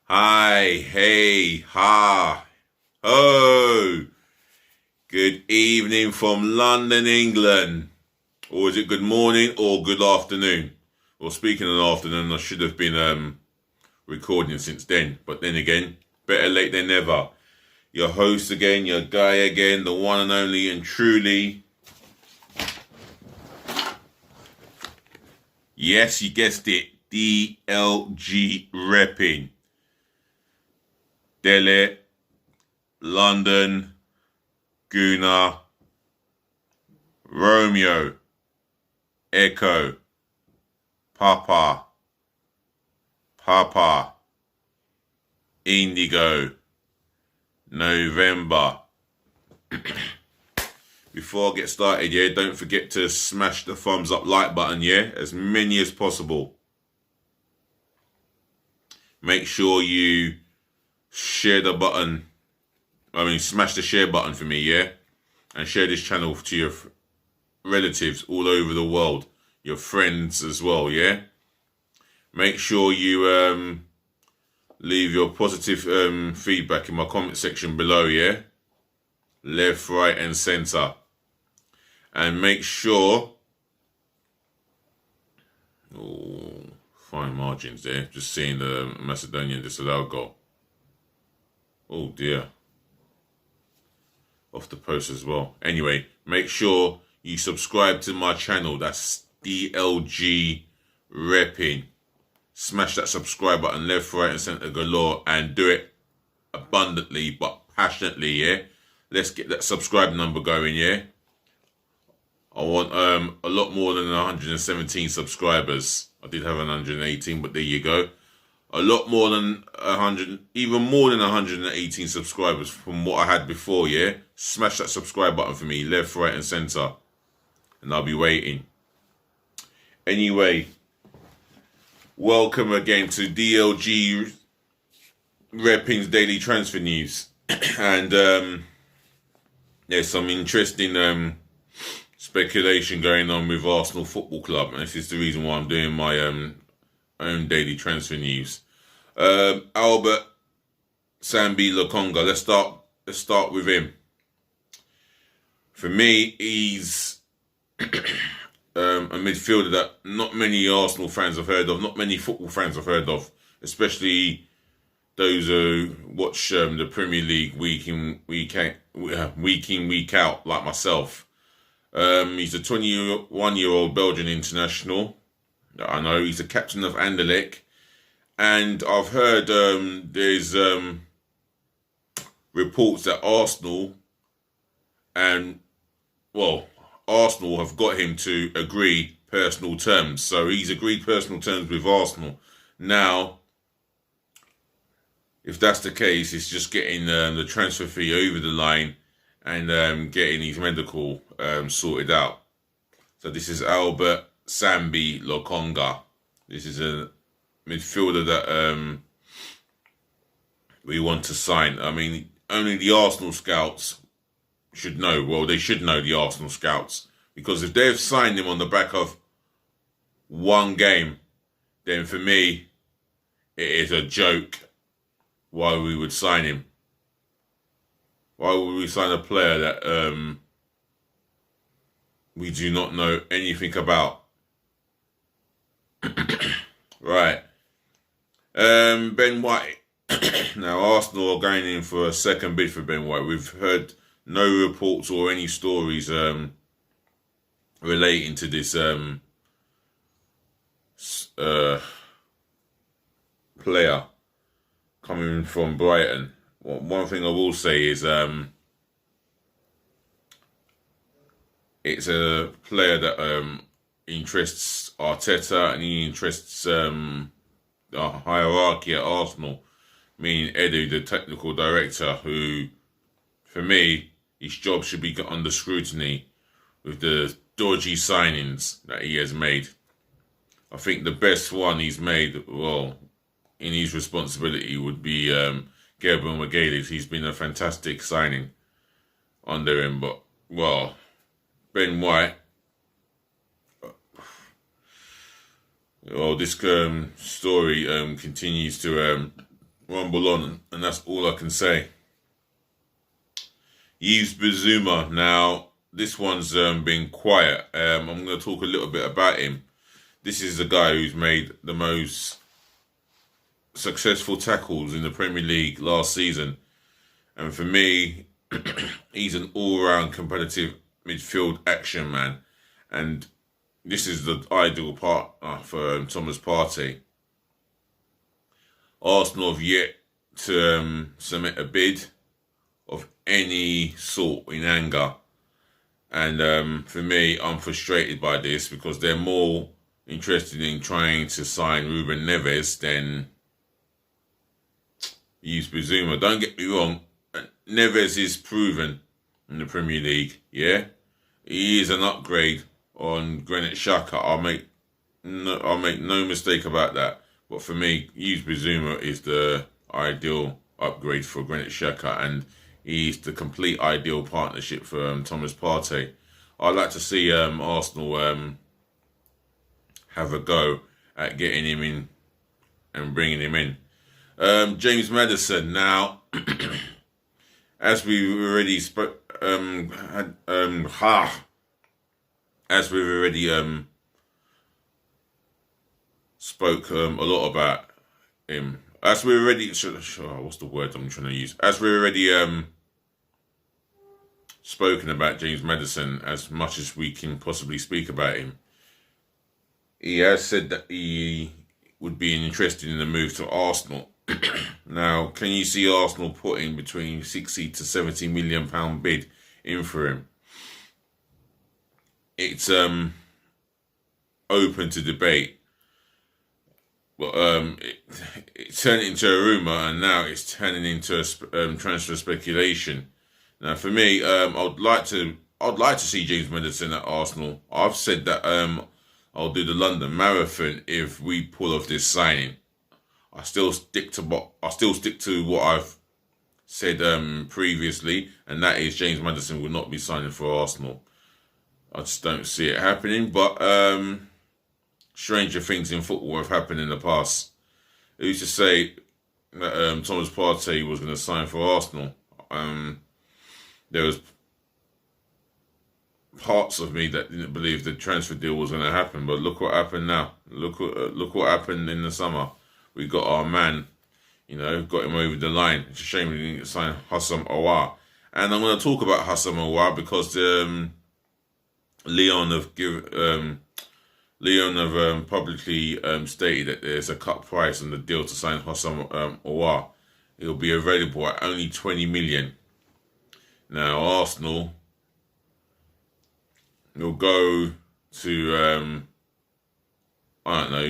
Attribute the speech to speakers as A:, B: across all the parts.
A: Hi, hey, ha, ho. Good evening from London, England. Or is it good morning or good afternoon? Well, speaking of afternoon, I should have been recording since then. But then again, better late than never. Your host again, your guy again, the one and only and truly. Yes, you guessed it. DLG Reppin'. Delhi, London, Guna, Romeo, Echo, Papa, Indigo, November. Before I get started, yeah, don't forget to smash the thumbs up like button, yeah, as many as possible. Make sure you share the button. Smash the share button for me, yeah? And share this channel to your relatives all over the world. Your friends as well, yeah? Make sure you leave your positive feedback in my comment section below, yeah? Left, right and centre. And make sure... Oh, fine margins there. Just seeing the Macedonian disallowed goal. Oh dear. Off the post as well. Anyway, make sure you subscribe to my channel. That's DLG Reppin'. Smash that subscribe button left, right and centre galore and do it abundantly but passionately, yeah? Let's get that subscribe number going, yeah? I want a lot more than 117 subscribers. I did have 118, but there you go. A lot more than 100, even more than 118 subscribers from what I had before, yeah? Smash that subscribe button for me, left, right and centre. And I'll be waiting. Anyway, welcome again to DLG Reppin'S Daily Transfer News. And there's some interesting speculation going on with Arsenal Football Club. And this is the reason why I'm doing my own daily transfer news. Albert Sambi Lokonga. Let's start with him. For me, he's a midfielder that not many Arsenal fans have heard of, not many football fans have heard of, especially those who watch the Premier League week in, week out, like myself. He's a 21-year-old Belgian international. I know he's the captain of Anderlecht. And I've heard there's reports that Arsenal have got him to agree personal terms. So he's agreed personal terms with Arsenal. Now, if that's the case, it's just getting the transfer fee over the line and getting his medical sorted out. So this is Albert Sambi Lokonga. This is a midfielder that we want to sign. I mean, only the Arsenal scouts should know. Well, they should know, the Arsenal scouts, because if they've signed him on the back of one game, then for me, it is a joke why we would sign him. Why would we sign a player that we do not know anything about? Right. Ben White. Now, Arsenal are going in for a second bid for Ben White. We've heard no reports or any stories relating to this player coming from Brighton. One thing I will say is it's a player that interests Arteta, and he interests the hierarchy at Arsenal, meaning Edu, the technical director, who, for me, his job should be under scrutiny with the dodgy signings that he has made. I think the best one he's made, well, in his responsibility, would be Gabriel Magalhaes. He's been a fantastic signing under him, but, well, Ben White, well, this story continues to rumble on, and that's all I can say. Yves Bizuma. Now, this one's been quiet. I'm going to talk a little bit about him. This is the guy who's made the most successful tackles in the Premier League last season. And for me, he's an all-round competitive midfield action man. And this is the ideal part for Thomas Partey. Arsenal have yet to submit a bid of any sort in anger. And for me, I'm frustrated by this because they're more interested in trying to sign Ruben Neves than Yves Bizuma. Don't get me wrong, Neves is proven in the Premier League, yeah? He is an upgrade on Granit Xhaka. I'll make no mistake about that. But for me, Yves Bizuma is the ideal upgrade for Granit Xhaka, and he's the complete ideal partnership for Thomas Partey. I'd like to see Arsenal have a go at getting him in and bringing him in. James Maddison. Now, as we've already spoke, spoke a lot about him. As we already, what's the word I'm trying to use? As we already spoken about James Maddison as much as we can possibly speak about him. He has said that he would be interested in the move to Arsenal. Now, can you see Arsenal putting between 60 to 70 million pound bid in for him? It's open to debate. But it turned into a rumour, and now it's turning into a transfer speculation. Now, for me, I'd like to see James Maddison at Arsenal. I've said that I'll do the London Marathon if we pull off this signing. I still stick to what I've said previously, and that is James Maddison will not be signing for Arsenal. I just don't see it happening. But stranger things in football have happened in the past. Who's to say that Thomas Partey was going to sign for Arsenal? There was parts of me that didn't believe the transfer deal was going to happen, but look what happened now. Look what happened in the summer. We got our man, got him over the line. It's a shame we didn't sign Houssem Aouar. And I'm going to talk about Houssem Aouar because Leon have publicly stated that there's a cut price on the deal to sign Houssem Aouar. It'll be available at only 20 million. Now, Arsenal will go to,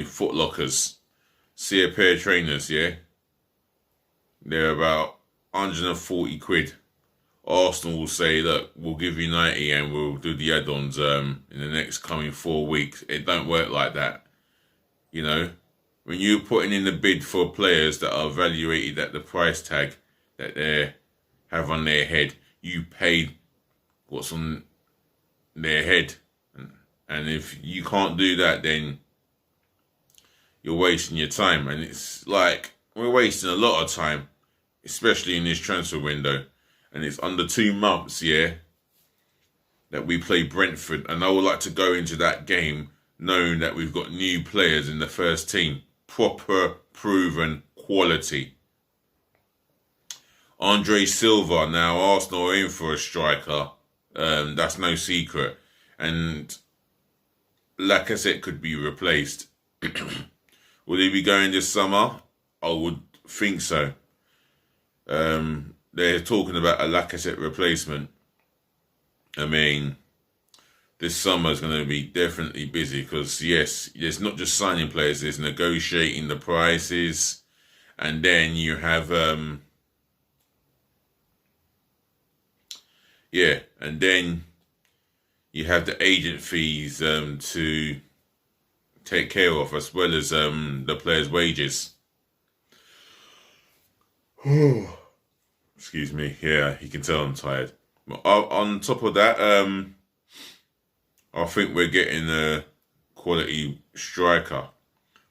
A: Foot Lockers, see a pair of trainers, yeah? They're about 140 quid. Arsenal will say, look, we'll give you 90 and we'll do the add-ons in the next coming 4 weeks. It don't work like that. When you're putting in the bid for players that are evaluated at the price tag that they have on their head, you paid what's on their head. And if you can't do that, then you're wasting your time. And it's like, we're wasting a lot of time, especially in this transfer window. And it's under 2 months, yeah, that we play Brentford. And I would like to go into that game knowing that we've got new players in the first team. Proper, proven quality. Andre Silva. Now, Arsenal are in for a striker. That's no secret. And Lacazette could be replaced. Will he be going this summer? I would think so. They're talking about a Lacazette replacement. I mean, this summer is going to be definitely busy because, yes, it's not just signing players, there's negotiating the prices. And then you have, and then you have the agent fees to take care of, as well as the players' wages. Excuse me. Yeah, you can tell I'm tired. But on top of that, I think we're getting a quality striker.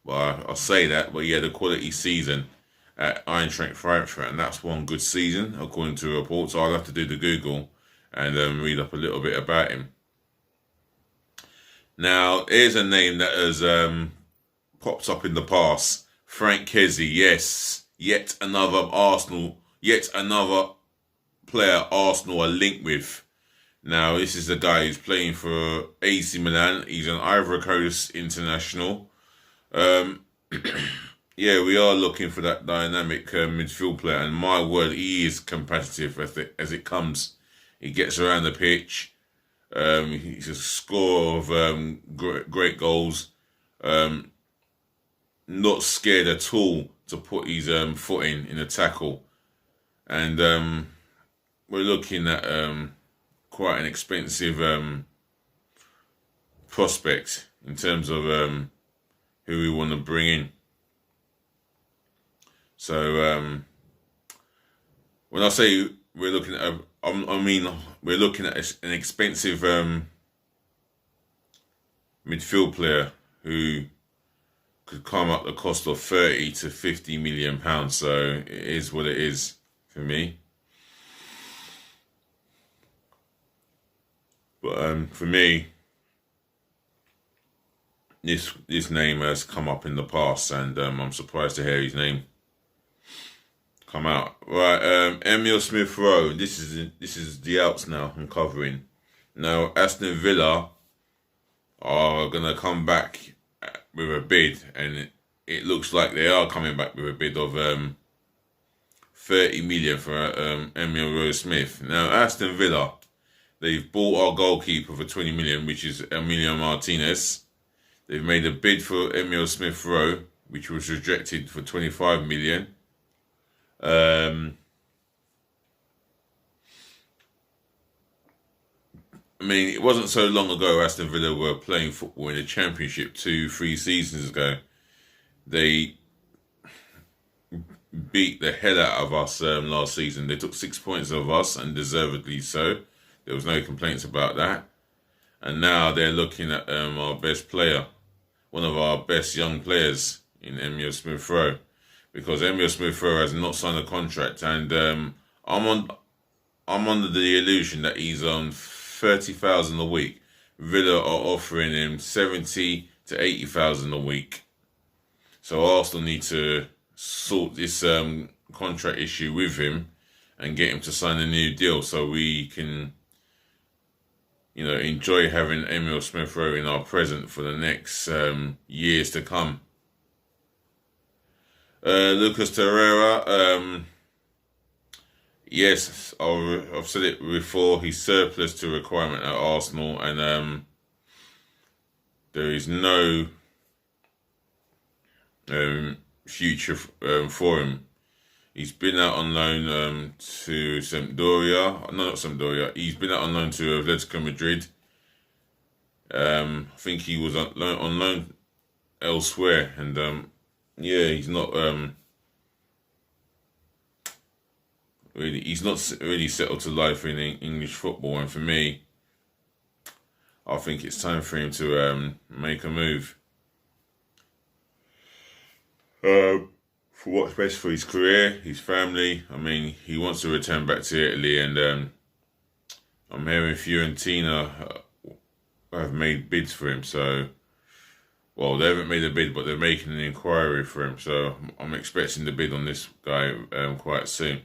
A: Well, I'll say that, but yeah, the quality season. at Eintracht Frankfurt, and that's one good season according to reports. So I'll have to do the Google and read up a little bit about him. Now, here's a name that has popped up in the past. Frank Kessie, yes, yet another player Arsenal are linked with. Now, this is the guy who's playing for AC Milan. He's an Ivory Coast international. Yeah, we are looking for that dynamic midfield player, and my word, he is competitive as it comes. He gets around the pitch. He's a scorer of great goals. Not scared at all to put his foot in a tackle, and we're looking at quite an expensive prospect in terms of who we want to bring in. So when I say we're looking at, I mean we're looking at an expensive midfield player who could come at the cost of 30 to 50 million pounds. So it is what it is for me. But for me, this name has come up in the past, and I'm surprised to hear his name come out. Right, Emile Smith Rowe. This is the outs now I'm covering. Now, Aston Villa are gonna come back with a bid, and it looks like they are coming back with a bid of 30 million for Emile Rowe Smith. Now, Aston Villa, they've bought our goalkeeper for 20 million, which is Emilio Martinez. They've made a bid for Emile Smith Rowe, which was rejected for 25 million. I mean, it wasn't so long ago Aston Villa were playing football in the Championship 2-3 seasons ago. They beat the hell out of us last season. They took 6 points of us, and deservedly so. There was no complaints about that. And now they're looking at our best player, one of our best young players in Emile Smith Rowe, because Emile Smith Rowe has not signed a contract, and I'm under the illusion that he's on 30,000 a week. Villa are offering him 70 to 80,000 a week. So Arsenal need to sort this contract issue with him and get him to sign a new deal so we can, enjoy having Emile Smith Rowe in our present for the next years to come. Lucas Torreira, yes, I've said it before, he's surplus to requirement at Arsenal, and there is no future for him. He's been out on loan to Sampdoria. No, not Sampdoria. He's been out on loan to Atletico Madrid. I think he was on loan elsewhere, and he's not he's not really settled to life in English football. And for me, I think it's time for him to make a move. For what's best for his career, his family. I mean, he wants to return back to Italy, and I'm hearing Fiorentina have made bids for him. So, well, they haven't made a bid, but they're making an inquiry for him. So I'm expecting the bid on this guy quite soon.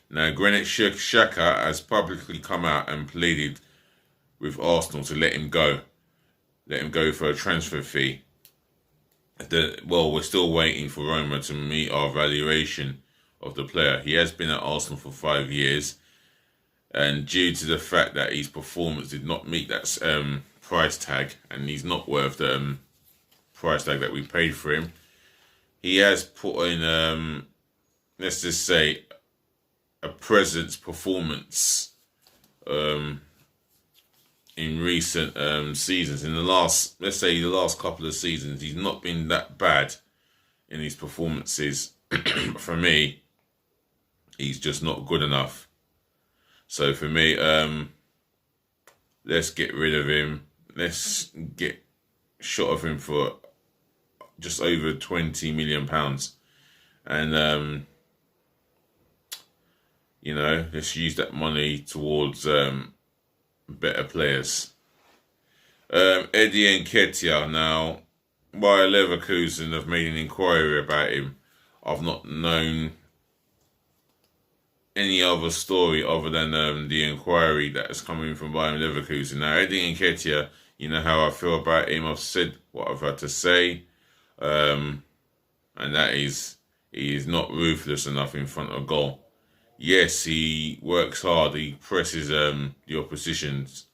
A: Now, Granit Xhaka has publicly come out and pleaded with Arsenal to let him go for a transfer fee. We're still waiting for Roma to meet our valuation of the player. He has been at Arsenal for 5 years, and due to the fact that his performance did not meet that price tag, and he's not worth the price tag that we paid for him, he has put in, let's just say, a presence performance in recent seasons. In the last couple of seasons, he's not been that bad in his performances. For me, he's just not good enough. So for me, let's get rid of him. Let's get shot of him for just over £20 million. And let's use that money towards better players. Eddie Nketiah, now, Bayer Leverkusen have made an inquiry about him. I've not known any other story other than the inquiry that is coming from Bayer Leverkusen. Now, Eddie Nketiah, you know how I feel about him. I've said what I've had to say, and that is, he is not ruthless enough in front of goal. Yes, he works hard. He presses the opposition's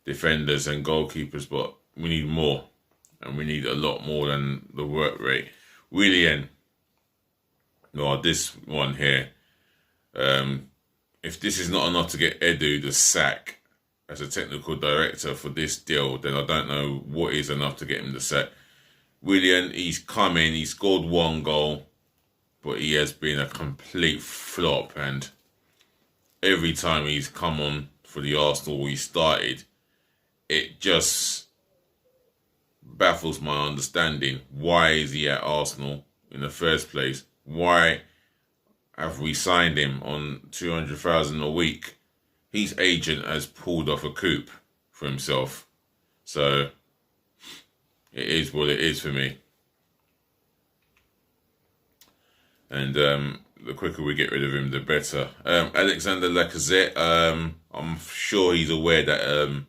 A: defenders and goalkeepers, but we need more, and we need a lot more than the work rate. Willian, no, this one here. If this is not enough to get Edu the sack as a technical director for this deal, then I don't know what is enough to get him the sack. Willian, he's come in, he scored 1 goal, but he has been a complete flop, and every time he's come on for the Arsenal he started, it just baffles my understanding. Why is he at Arsenal in the first place? Why have we signed him on 200,000 a week? His agent has pulled off a coup for himself. So it is what it is for me. And the quicker we get rid of him, the better. Alexander Lacazette, I'm sure he's aware that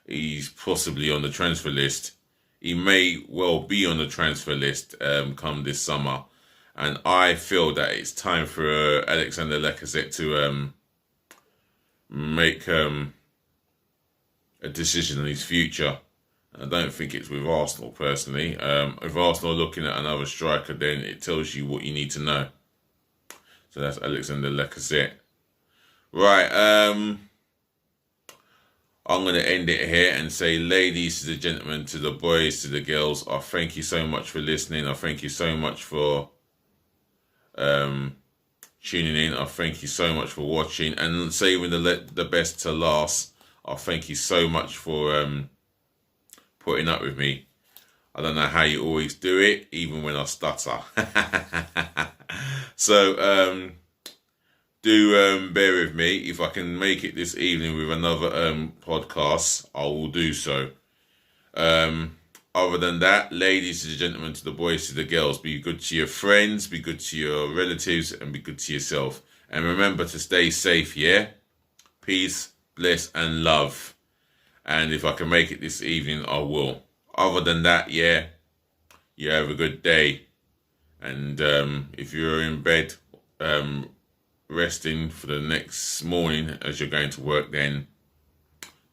A: he's possibly on the transfer list. He may well be on the transfer list come this summer. And I feel that it's time for Alexander Lacazette to make a decision on his future. I don't think it's with Arsenal, personally. If Arsenal are looking at another striker, then it tells you what you need to know. So that's Alexander Lacazette. Right, I'm going to end it here and say, ladies to the gentlemen, to the boys, to the girls, I thank you so much for listening. I thank you so much for tuning in. I thank you so much for watching, and saving the best to last. I thank you so much for putting up with me. I don't know how you always do it, even when I stutter. So do bear with me. If I can make it this evening with another podcast, I will do so. Other than that, ladies and gentlemen, to the boys, to the girls, be good to your friends, be good to your relatives, and be good to yourself. And remember to stay safe, yeah? Peace, bless, and love. And if I can make it this evening, I will. Other than that, yeah, you have a good day. And if you're in bed, resting for the next morning as you're going to work, then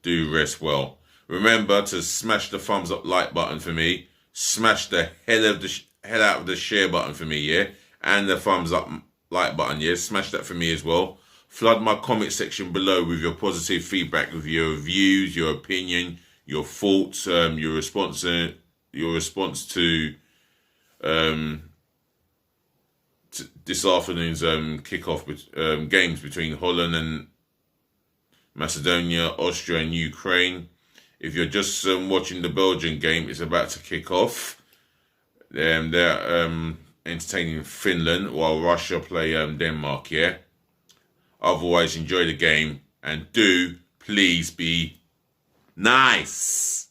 A: do rest well. Remember to smash the thumbs up like button for me. Smash the hell out of the share button for me, yeah? And the thumbs up like button, yeah? Smash that for me as well. Flood my comment section below with your positive feedback, with your views, your opinion, your thoughts, your response to this afternoon's kickoff games between Holland and Macedonia, Austria and Ukraine. If you're just watching the Belgian game, it's about to kick off. They're entertaining Finland while Russia play Denmark, yeah? Otherwise, enjoy the game and do please be nice.